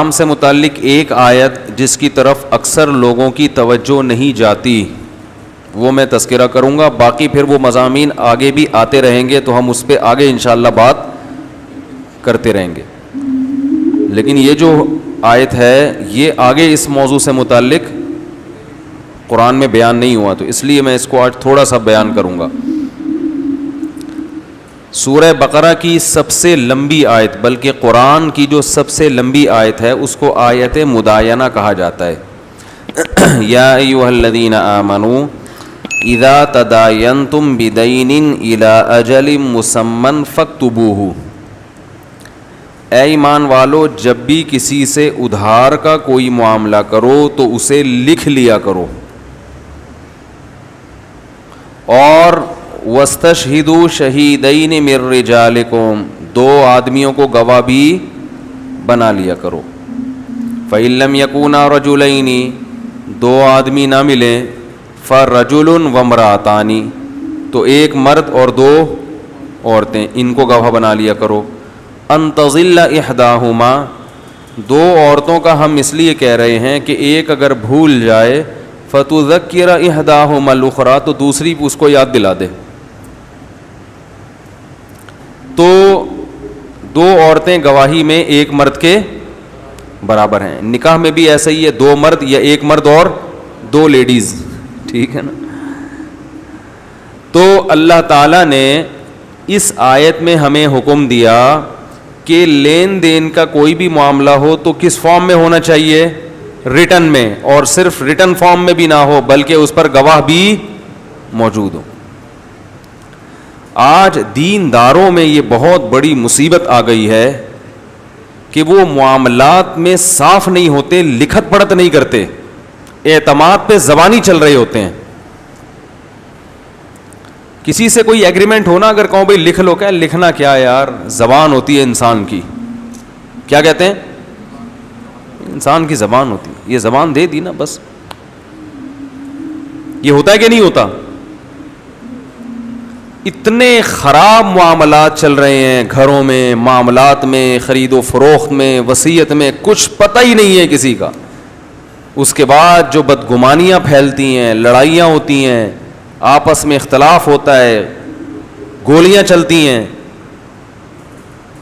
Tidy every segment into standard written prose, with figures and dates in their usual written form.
کلام سے متعلق ایک آیت جس کی طرف اکثر لوگوں کی توجہ نہیں جاتی، وہ میں تذکرہ کروں گا، باقی پھر وہ مضامین آگے بھی آتے رہیں گے تو ہم اس پہ آگے انشاءاللہ بات کرتے رہیں گے. لیکن یہ جو آیت ہے یہ آگے اس موضوع سے متعلق قرآن میں بیان نہیں ہوا، تو اس لیے میں اس کو آج تھوڑا سا بیان کروں گا. سورہ بقرہ کی سب سے لمبی آیت، بلکہ قرآن کی جو سب سے لمبی آیت ہے اس کو آیت مداینہ کہا جاتا ہے. یا ایھا الذین آمنوا اذا تداینتم بدین الی اجل مسمى فاکتبوہ. اے ایمان والو، جب بھی کسی سے ادھار کا کوئی معاملہ کرو تو اسے لکھ لیا کرو، اور وَاسْتَشْهِدُوا شَهِيدَيْنِ مِن رِّجَالِكُمْ، دو آدمیوں کو گواہ بھی بنا لیا کرو. فَإِن لَّمْ يَكُونَا رَجُلَيْنِ، دو آدمی نہ ملیں، فَرَجُلٌ وَامْرَأَتَانِ، تو ایک مرد اور دو عورتیں، ان کو گواہ بنا لیا کرو. أَن تَضِلَّ إِحْدَاهُمَا، دو عورتوں کا ہم اس لیے کہہ رہے ہیں کہ ایک اگر بھول جائے فَتُذَكِّرَ إِحْدَاهُمَا الْأُخْرَىٰ، تو دوسری اس کو یاد دلا دے. تو دو عورتیں گواہی میں ایک مرد کے برابر ہیں. نکاح میں بھی ایسا ہی ہے، دو مرد یا ایک مرد اور دو لیڈیز، ٹھیک ہے نا. تو اللہ تعالیٰ نے اس آیت میں ہمیں حکم دیا کہ لین دین کا کوئی بھی معاملہ ہو تو کس فارم میں ہونا چاہیے؟ ریٹن میں، اور صرف ریٹن فارم میں بھی نہ ہو بلکہ اس پر گواہ بھی موجود ہو. آج دینداروں میں یہ بہت بڑی مصیبت آ گئی ہے کہ وہ معاملات میں صاف نہیں ہوتے، لکھت پڑھت نہیں کرتے، اعتماد پہ زبانی چل رہے ہوتے ہیں. کسی سے کوئی ایگریمنٹ ہونا، اگر کہوں بھائی لکھ لو، کہ لکھنا کیا یار، زبان ہوتی ہے انسان کی، کیا کہتے ہیں، انسان کی زبان ہوتی ہے، یہ زبان دے دی نا بس. یہ ہوتا ہے کہ نہیں ہوتا؟ اتنے خراب معاملات چل رہے ہیں گھروں میں، معاملات میں، خرید و فروخت میں، وصیت میں، کچھ پتہ ہی نہیں ہے کسی کا. اس کے بعد جو بدگمانیاں پھیلتی ہیں، لڑائیاں ہوتی ہیں، آپس میں اختلاف ہوتا ہے، گولیاں چلتی ہیں،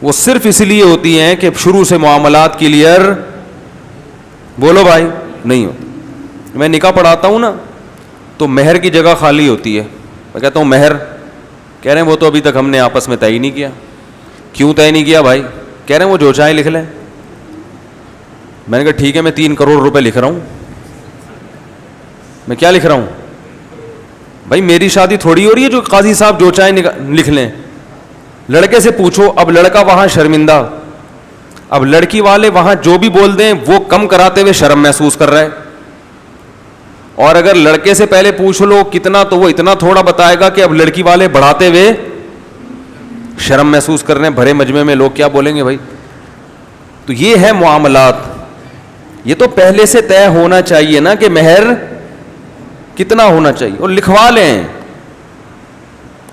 وہ صرف اس لیے ہوتی ہیں کہ شروع سے معاملات کلیئر، بولو بھائی، نہیں ہوتی. میں نکاح پڑھاتا ہوں نا تو مہر کی جگہ خالی ہوتی ہے، میں کہتا ہوں مہر، کہہ رہے ہیں وہ تو ابھی تک ہم نے آپس میں طے نہیں کیا. کیوں طے نہیں کیا بھائی؟ کہہ رہے ہیں وہ جو چاہیں لکھ لیں. میں نے کہا ٹھیک ہے، میں 3 کروڑ روپے لکھ رہا ہوں. میں کیا لکھ رہا ہوں بھائی؟ میری شادی تھوڑی ہو رہی ہے جو قاضی صاحب جو چاہیں لکھ لیں. لڑکے سے پوچھو، اب لڑکا وہاں شرمندہ، اب لڑکی والے وہاں جو بھی بول دیں وہ کم کراتے ہوئے شرم محسوس کر رہا ہے. اور اگر لڑکے سے پہلے پوچھ لو کتنا، تو وہ اتنا تھوڑا بتائے گا کہ اب لڑکی والے بڑھاتے ہوئے شرم محسوس کر رہے ہیں. بھرے مجمع میں لوگ کیا بولیں گے بھائی؟ تو یہ ہے معاملات. یہ تو پہلے سے طے ہونا چاہیے نا کہ مہر کتنا ہونا چاہیے، اور لکھوا لیں.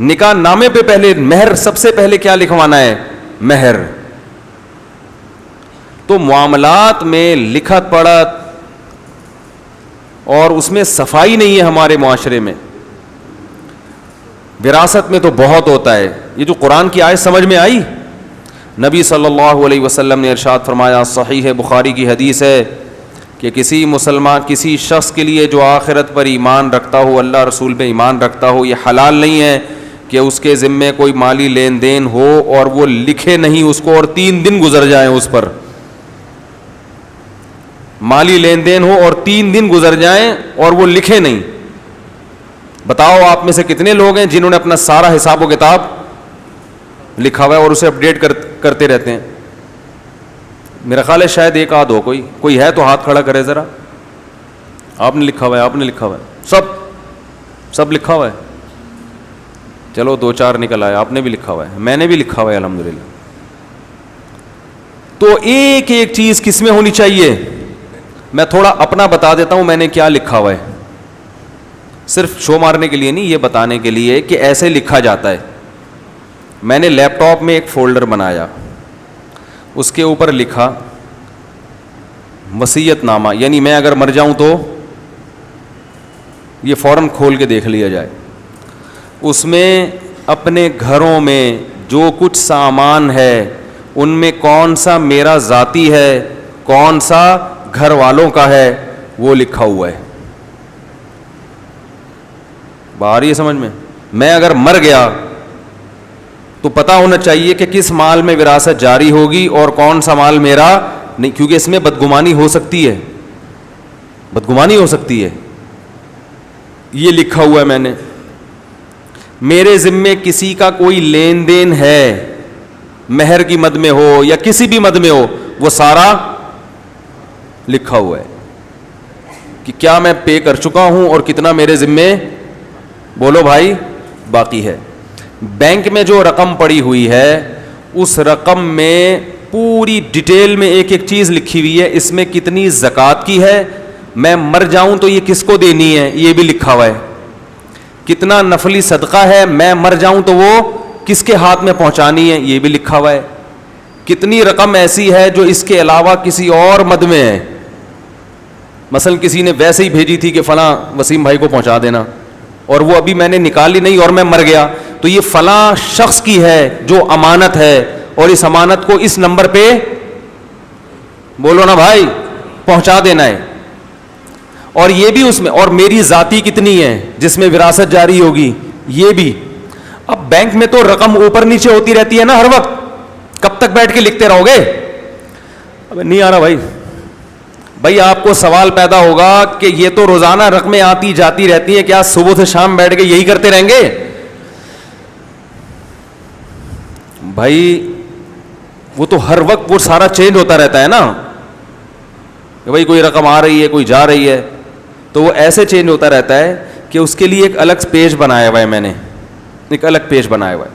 نکاح نامے پہ پہلے مہر، سب سے پہلے کیا لکھوانا ہے؟ مہر. تو معاملات میں لکھت پڑھت اور اس میں صفائی نہیں ہے ہمارے معاشرے میں. وراثت میں تو بہت ہوتا ہے. یہ جو قرآن کی آیت سمجھ میں آئی، نبی صلی اللہ علیہ وسلم نے ارشاد فرمایا، صحیح بخاری کی حدیث ہے کہ کسی مسلمان، کسی شخص کے لیے جو آخرت پر ایمان رکھتا ہو، اللہ رسول پہ ایمان رکھتا ہو، یہ حلال نہیں ہے کہ اس کے ذمے کوئی مالی لین دین ہو اور وہ لکھے نہیں اس کو، اور 3 دن گزر جائیں اس پر. مالی لین دین ہو اور 3 دن گزر جائیں اور وہ لکھے نہیں. بتاؤ آپ میں سے کتنے لوگ ہیں جنہوں نے اپنا سارا حساب و کتاب لکھا ہوا ہے اور اسے اپڈیٹ کرتے رہتے ہیں؟ میرا خیال ہے شاید ایک آدھ ہو. کوئی ہے تو ہاتھ کھڑا کرے ذرا. آپ نے لکھا ہوا ہے، آپ نے لکھا ہوا ہے، سب لکھا ہوا ہے. چلو 2-4 نکل آئے. آپ نے بھی لکھا ہوا ہے، میں نے بھی لکھا ہوا ہے الحمدللہ. تو ایک ایک چیز کس میں ہونی چاہیے؟ میں تھوڑا اپنا بتا دیتا ہوں میں نے کیا لکھا ہوا ہے، صرف شو مارنے کے لیے نہیں، یہ بتانے کے لیے کہ ایسے لکھا جاتا ہے. میں نے لیپ ٹاپ میں ایک فولڈر بنایا، اس کے اوپر لکھا وصیت نامہ یعنی میں اگر مر جاؤں تو یہ فوراً کھول کے دیکھ لیا جائے. اس میں اپنے گھروں میں جو کچھ سامان ہے ان میں کون سا میرا ذاتی ہے, کون سا گھر والوں کا ہے, وہ لکھا ہوا ہے. باہر یہ سمجھ میں اگر مر گیا تو پتہ ہونا چاہیے کہ کس مال میں وراثت جاری ہوگی اور کون سا مال میرا نہیں, کیونکہ اس میں بدگمانی ہو سکتی ہے, بدگمانی ہو سکتی ہے. یہ لکھا ہوا ہے میں نے. میرے ذمے کسی کا کوئی لین دین ہے, مہر کی مد میں ہو یا کسی بھی مد میں ہو, وہ سارا لکھا ہوا ہے کہ کیا میں پے کر چکا ہوں اور کتنا میرے ذمے, بولو بھائی, باقی ہے. بینک میں جو رقم پڑی ہوئی ہے اس رقم میں پوری ڈیٹیل میں ایک ایک چیز لکھی ہوئی ہے. اس میں کتنی زکوٰۃ کی ہے, میں مر جاؤں تو یہ کس کو دینی ہے, یہ بھی لکھا ہوا ہے. کتنا نفلی صدقہ ہے, میں مر جاؤں تو وہ کس کے ہاتھ میں پہنچانی ہے, یہ بھی لکھا ہوا ہے. کتنی رقم ایسی ہے جو اس کے علاوہ کسی اور مد میں ہے, مثلا کسی نے ویسے ہی بھیجی تھی کہ فلاں وسیم بھائی کو پہنچا دینا, اور وہ ابھی میں نے نکالی نہیں اور میں مر گیا, تو یہ فلاں شخص کی ہے جو امانت ہے, اور اس امانت کو اس نمبر پہ, بولو نا بھائی, پہنچا دینا ہے. اور یہ بھی اس میں, اور میری ذاتی کتنی ہے جس میں وراثت جاری ہوگی, یہ بھی. اب بینک میں تو رقم اوپر نیچے ہوتی رہتی ہے نا ہر وقت, کب تک بیٹھ کے لکھتے رہو گے؟ اب نہیں آ رہا بھائی آپ کو سوال پیدا ہوگا کہ یہ تو روزانہ رقمیں آتی جاتی رہتی ہیں, کیا صبح سے شام بیٹھ کے یہی کرتے رہیں گے؟ بھائی وہ تو ہر وقت وہ سارا چینج ہوتا رہتا ہے نا, کہ بھائی کوئی رقم آ رہی ہے کوئی جا رہی ہے, تو وہ ایسے چینج ہوتا رہتا ہے کہ اس کے لیے ایک الگ پیج بنایا ہوا ہے, میں نے ایک الگ پیج بنایا ہوا ہے.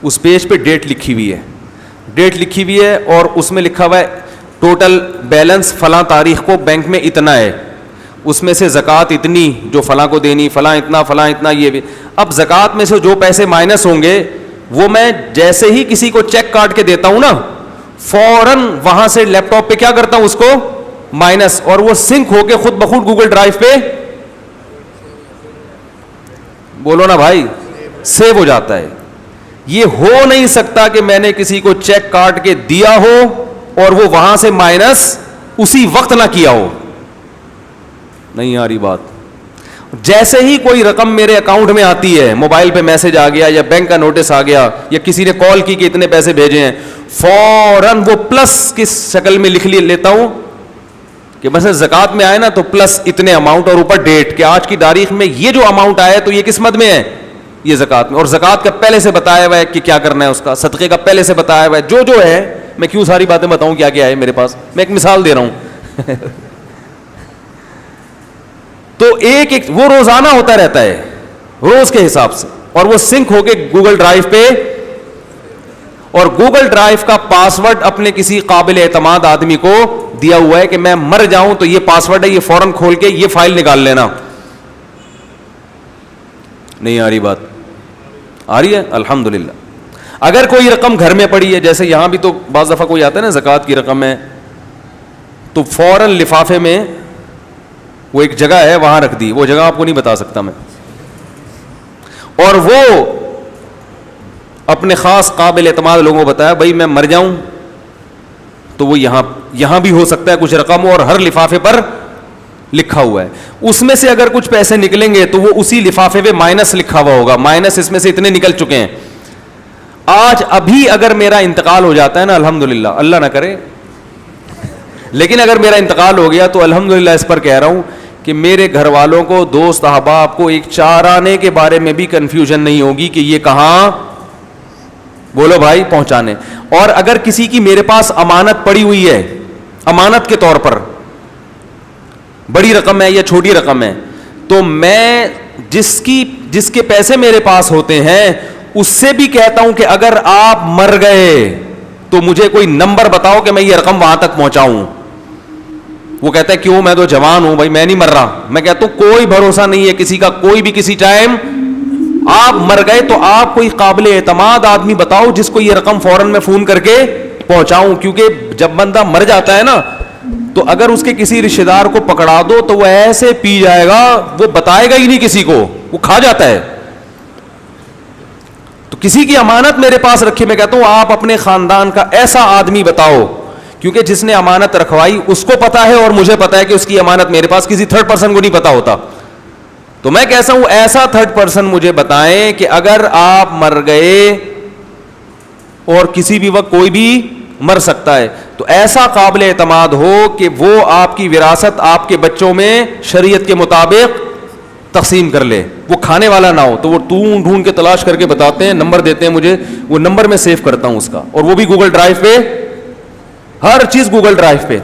اس پیج پہ ڈیٹ لکھی ہوئی ہے, ڈیٹ لکھی ہوئی ہے, اور اس میں لکھا ہوا ہے ٹوٹل بیلنس فلاں تاریخ کو بینک میں اتنا ہے, اس میں سے زکوٰۃ اتنی جو فلاں کو دینی, فلاں اتنا یہ بھی. اب زکوٰۃ میں سے جو پیسے مائنس ہوں گے وہ میں جیسے ہی کسی کو چیک کاٹ کے دیتا ہوں نا, فوراً وہاں سے لیپ ٹاپ پہ کیا کرتا ہوں, اس کو مائنس, اور وہ سنک ہو کے خود بخود گوگل ڈرائیو پہ, بولو نا بھائی, سیو ہو جاتا ہے. یہ ہو نہیں سکتا کہ میں نے کسی کو چیک کاٹ کے دیا ہو اور وہ وہاں سے مائنس اسی وقت نہ کیا ہو. نہیں آ رہی بات؟ جیسے ہی کوئی رقم میرے اکاؤنٹ میں آتی ہے, موبائل پہ میسج آ گیا یا بینک کا نوٹس آ گیا یا کسی نے کال کی کہ اتنے پیسے بھیجے ہیں, فوراً وہ پلس کس شکل میں لکھ لیتا ہوں کہ بس زکوٰۃ میں آئے نا تو پلس اتنے اماؤنٹ, اور اوپر ڈیٹ کہ آج کی تاریخ میں یہ جو اماؤنٹ آیا تو یہ کس مد میں ہے, یہ زکوٰۃ میں. اور زکوٰۃ کا پہلے سے بتایا ہوا ہے کہ کیا کرنا ہے, اس کا صدقے کا پہلے سے بتایا ہوا ہے, جو ہے. میں کیوں ساری باتیں بتاؤں کیا کیا ہے میرے پاس, میں ایک مثال دے رہا ہوں. تو ایک وہ روزانہ ہوتا رہتا ہے روز کے حساب سے, اور وہ سنک ہو کے گوگل ڈرائیو پہ, اور گوگل ڈرائیو کا پاسورڈ اپنے کسی قابل اعتماد آدمی کو دیا ہوا ہے کہ میں مر جاؤں تو یہ پاسورڈ ہے, یہ فوراً کھول کے یہ فائل نکال لینا. نہیں آ رہی بات؟ آ رہی ہے الحمدللہ. اگر کوئی رقم گھر میں پڑی ہے, جیسے یہاں بھی تو بعض دفعہ کوئی آتا ہے نا زکوٰۃ کی رقم ہے, تو فوراً لفافے میں وہ ایک جگہ ہے وہاں رکھ دی, وہ جگہ آپ کو نہیں بتا سکتا میں, اور وہ اپنے خاص قابل اعتماد لوگوں کو بتایا بھائی میں مر جاؤں تو وہ یہاں بھی ہو سکتا ہے کچھ رقم, اور ہر لفافے پر لکھا ہوا ہے. اس میں سے اگر کچھ پیسے نکلیں گے تو وہ اسی لفافے پہ مائنس لکھا ہوا ہوگا, مائنس اس میں سے اتنے نکل چکے ہیں. آج ابھی اگر میرا انتقال ہو جاتا ہے نا, الحمدللہ, اللہ نہ کرے, لیکن اگر میرا انتقال ہو گیا تو الحمدللہ اس پر کہہ رہا ہوں کہ میرے گھر والوں کو, دوست احباب کو ایک چارآنے کے بارے میں بھی کنفیوژن نہیں ہوگی کہ یہ کہاں, بولو بھائی, پہنچانے. اور اگر کسی کی میرے پاس امانت پڑی ہوئی ہے, امانت کے طور پر بڑی رقم ہے یا چھوٹی رقم ہے, تو میں جس کے پیسے میرے پاس ہوتے ہیں اس سے بھی کہتا ہوں کہ اگر آپ مر گئے تو مجھے کوئی نمبر بتاؤ کہ میں یہ رقم وہاں تک پہنچاؤں. وہ کہتا ہے کیوں, میں تو جوان ہوں بھائی, میں نہیں مر رہا. میں کہتا ہوں کوئی بھروسہ نہیں ہے کسی کا, کوئی بھی کسی ٹائم آپ مر گئے تو آپ کوئی قابل اعتماد آدمی بتاؤ جس کو یہ رقم فوراً میں فون کر کے پہنچاؤں. کیونکہ جب بندہ مر جاتا ہے نا تو اگر اس کے کسی رشتے دار کو پکڑا دو تو وہ ایسے پی جائے گا, وہ بتائے گا ہی نہیں کسی کو, وہ کھا جاتا ہے. تو کسی کی امانت میرے پاس رکھی, میں کہتا ہوں آپ اپنے خاندان کا ایسا آدمی بتاؤ, کیونکہ جس نے امانت رکھوائی اس کو پتا ہے اور مجھے پتا ہے کہ اس کی امانت میرے پاس, کسی تھرڈ پرسن کو نہیں پتا ہوتا. تو میں کہتا ہوں ایسا تھرڈ پرسن مجھے بتائیں کہ اگر آپ مر گئے, اور کسی بھی وقت کوئی بھی مر سکتا ہے, تو ایسا قابل اعتماد ہو کہ وہ آپ کی وراثت آپ کے بچوں میں شریعت کے مطابق تقسیم کر لے, وہ کھانے والا نہ ہو. تو وہ ڈھونڈ کے تلاش کر کے بتاتے ہیں, نمبر دیتے ہیں مجھے, وہ نمبر میں سیو کرتا ہوں اس کا, اور وہ بھی گوگل ڈرائیو پہ, ہر چیز گوگل ڈرائیو پہ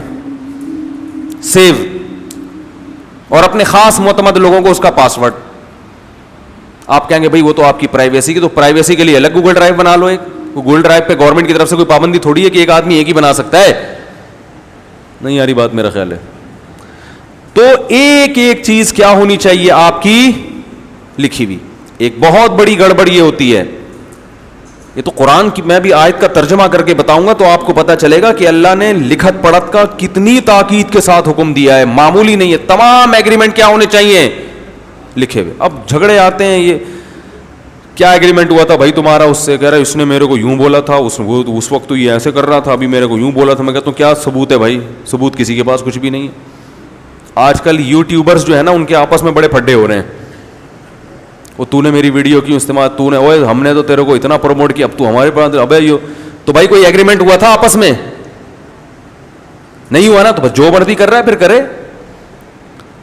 سیو, اور اپنے خاص معتمد لوگوں کو اس کا پاسورڈ. آپ کہیں گے بھائی وہ تو آپ کی پرائیویسی کی, تو پرائیویسی کے لیے الگ گوگل ڈرائیو بنا لو. ایک گوگل ڈرائیو پہ گورنمنٹ کی طرف سے کوئی پابندی تھوڑی ہے کہ ایک آدمی ایک ہی بنا سکتا ہے, نہیں یاری بات میرا خیال ہے. تو ایک ایک چیز کیا ہونی چاہیے آپ کی لکھی ہوئی. ایک بہت بڑی گڑبڑ یہ ہوتی ہے, یہ تو قرآن کی میں بھی آیت کا ترجمہ کر کے بتاؤں گا تو آپ کو پتا چلے گا کہ اللہ نے لکھت پڑھت کا کتنی تاکید کے ساتھ حکم دیا ہے, معمولی نہیں ہے. تمام ایگریمنٹ کیا ہونے چاہیے لکھے ہوئے. اب جھگڑے آتے ہیں, یہ کیا ایگریمنٹ ہوا تھا بھائی تمہارا, اس سے کہہ رہا ہے اس نے میرے کو یوں بولا تھا, اس وقت تو یہ ایسے کر رہا تھا, ابھی میرے کو یوں بولا تھا. میں کہتا ہوں کیا ثبوت ہے بھائی, ثبوت کسی کے پاس کچھ بھی نہیں ہے. آج کل یوٹیوبرز جو ہے نا ان کے آپس میں بڑے پھڈے ہو رہے ہیں, وہ تو نے میری ویڈیو کیوں استعمال, تو نے اوے ہم نے تو تیرے کو اتنا پروموٹ کیا, اب تو ہمارے پاس, ابے یہ تو بھائی کوئی ایگریمنٹ ہوا تھا آپس میں, نہیں ہوا نا, تو بس جو مرضی کر رہا ہے پھر کرے.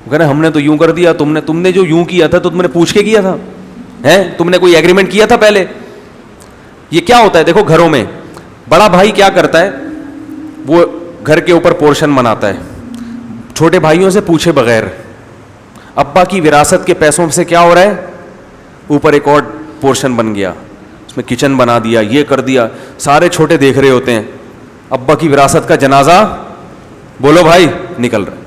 کہہ رہے ہم نے تو یوں کر دیا, تم نے جو یوں کیا تھا تو تم نے پوچھ کے کیا تھا, تم نے کوئی ایگریمنٹ کیا تھا پہلے. یہ کیا ہوتا ہے دیکھو گھروں میں, بڑا بھائی کیا کرتا ہے, وہ گھر کے اوپر پورشن بناتا ہے چھوٹے بھائیوں سے پوچھے بغیر. ابا کی وراثت کے پیسوں سے کیا ہو رہا ہے, اوپر ایک اور پورشن بن گیا, اس میں کچن بنا دیا, یہ کر دیا. سارے چھوٹے دیکھ رہے ہوتے ہیں, ابا کی وراثت کا جنازہ بولو بھائی نکل رہا ہے.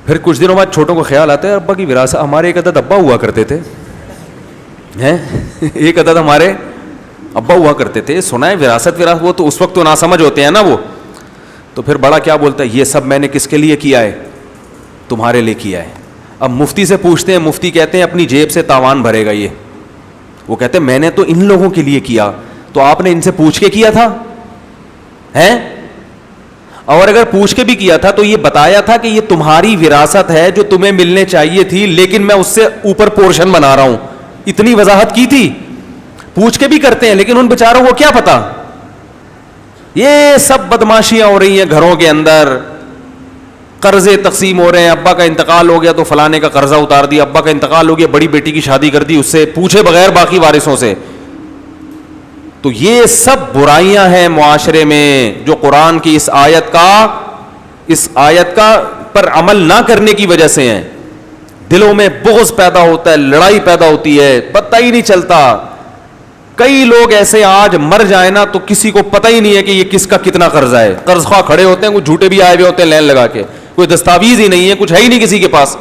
پھر کچھ دنوں بعد چھوٹوں کو خیال آتا ہے ابا کی وراثت, ہمارے ایک عدد ابا ہوا کرتے تھے, ایک عدد ہمارے ابا ہوا کرتے تھے. سنا ہے وراثت, وہ تو اس وقت تو ناسمجھ ہوتے ہیں نا وہ. تو پھر بڑا کیا بولتا ہے, یہ سب میں نے کس کے لیے کیا ہے, تمہارے لیے کیا ہے. اب مفتی سے پوچھتے ہیں, مفتی کہتے ہیں اپنی جیب سے تاوان بھرے گا یہ. وہ کہتے ہیں میں نے تو ان لوگوں کے لیے کیا, تو آپ نے ان سے پوچھ کے کیا تھا اور اگر پوچھ کے بھی کیا تھا تو یہ بتایا تھا کہ یہ تمہاری وراثت ہے جو تمہیں ملنے چاہیے تھی, لیکن میں اس سے اوپر پورشن بنا رہا ہوں. اتنی وضاحت کی تھی. پوچھ کے بھی کرتے ہیں لیکن ان بیچاروں کو کیا پتا. یہ سب بدماشیاں ہو رہی ہیں گھروں کے اندر, قرضے تقسیم ہو رہے ہیں. ابا کا انتقال ہو گیا تو فلانے کا قرضہ اتار دیا, ابا کا انتقال ہو گیا بڑی بیٹی کی شادی کر دی, اس سے پوچھے بغیر باقی وارثوں سے. تو یہ سب برائیاں ہیں معاشرے میں جو قرآن کی اس آیت کا پر عمل نہ کرنے کی وجہ سے ہیں. دلوں میں بغض پیدا ہوتا ہے, لڑائی پیدا ہوتی ہے, پتہ ہی نہیں چلتا. کئی لوگ ایسے آج مر جائیں نا تو کسی کو پتہ ہی نہیں ہے کہ یہ کس کا کتنا قرضہ ہے. قرض خواہ کھڑے ہوتے ہیں, کچھ جھوٹے بھی آئے ہوئے ہوتے ہیں لائن لگا کے, کوئی دستاویز ہی نہیں ہے, کچھ ہے ہی نہیں کسی کے پاس.